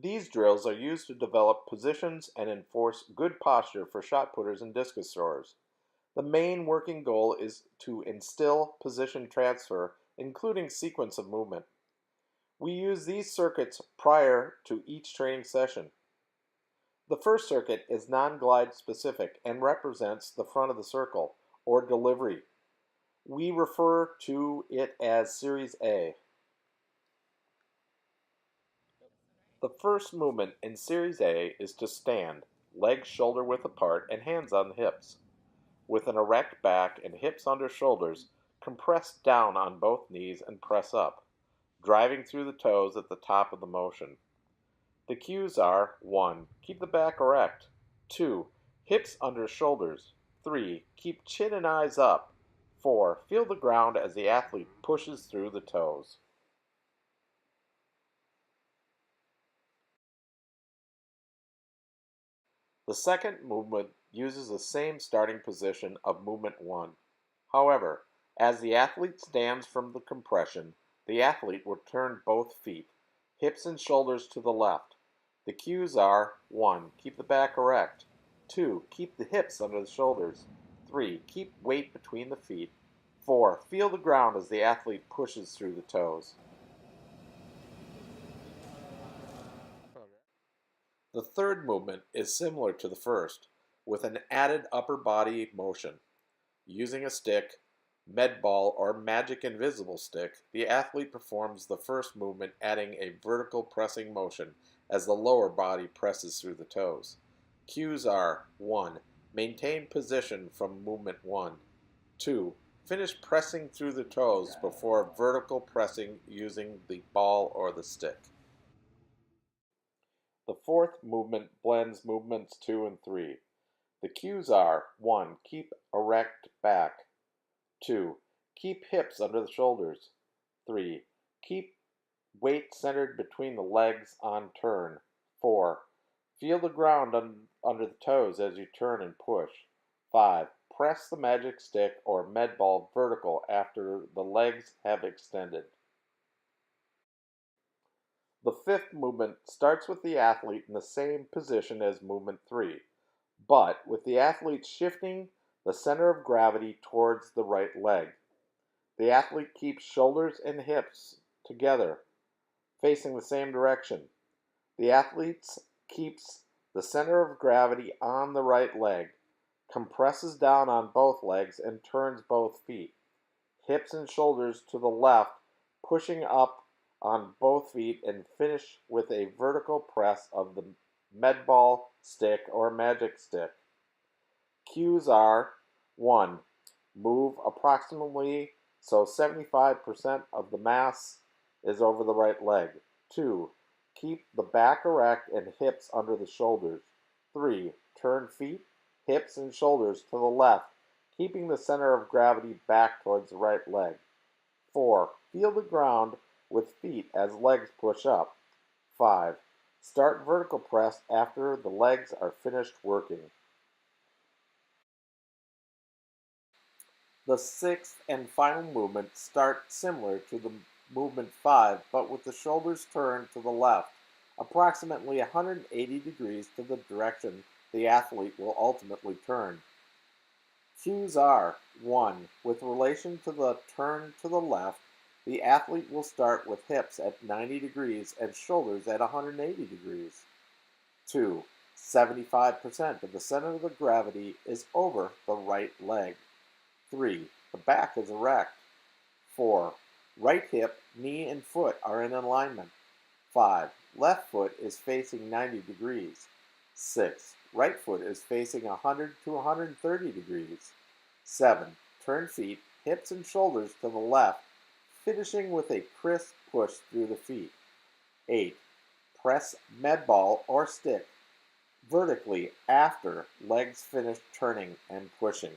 These drills are used to develop positions and enforce good posture for shot putters and discus throwers. The main working goal is to instill position transfer, including sequence of movement. We use these circuits prior to each training session. The first circuit is non-glide specific and represents the front of the circle, or delivery. We refer to it as Series A. The first movement in Series A is to stand, legs shoulder width apart and hands on the hips. With an erect back and hips under shoulders, compress down on both knees and press up, driving through the toes at the top of the motion. The cues are 1. Keep the back erect. 2. Hips under shoulders. 3. Keep chin and eyes up. 4. Feel the ground as the athlete pushes through the toes. The second movement uses the same starting position of movement 1. However, as the athlete stands from the compression, the athlete will turn both feet, hips and shoulders to the left. The cues are 1. Keep the back erect. 2. Keep the hips under the shoulders. 3. Keep weight between the feet. 4. Feel the ground as the athlete pushes through the toes. The third movement is similar to the first, with an added upper body motion. Using a stick, med ball, or magic invisible stick, the athlete performs the first movement, adding a vertical pressing motion as the lower body presses through the toes. Cues are 1. Maintain position from movement 1. 2. Finish pressing through the toes before vertical pressing using the ball or the stick. The fourth movement blends movements 2 and 3. The cues are 1. Keep erect back. 2. Keep hips under the shoulders. 3. Keep weight centered between the legs on turn. 4. Feel the ground under the toes as you turn and push. 5. Press the magic stick or med ball vertical after the legs have extended. The fifth movement starts with the athlete in the same position as movement 3, but with the athlete shifting the center of gravity towards the right leg. The athlete keeps shoulders and hips together, facing the same direction. The athlete keeps the center of gravity on the right leg, compresses down on both legs, and turns both feet, hips and shoulders to the left, pushing up on both feet, and finish with a vertical press of the med ball stick or magic stick. Cues are 1. Move approximately so 75% of the mass is over the right leg. 2. Keep the back erect and hips under the shoulders. 3. Turn feet, hips, and shoulders to the left, keeping the center of gravity back towards the right leg. 4. Feel the ground with feet as legs push up. 5. Start vertical press after the legs are finished working. The sixth and final movement starts similar to the movement 5, but with the shoulders turned to the left, approximately 180 degrees to the direction the athlete will ultimately turn. Cues are 1. With relation to the turn to the left, the athlete will start with hips at 90 degrees and shoulders at 180 degrees. 2. 75% of the center of the gravity is over the right leg. 3. The back is erect. 4. Right hip, knee, and foot are in alignment. 5. Left foot is facing 90 degrees. 6. Right foot is facing 100 to 130 degrees. 7. Turn feet, hips, and shoulders to the left, finishing with a crisp push through the feet. 8. Press med ball or stick vertically after legs finish turning and pushing.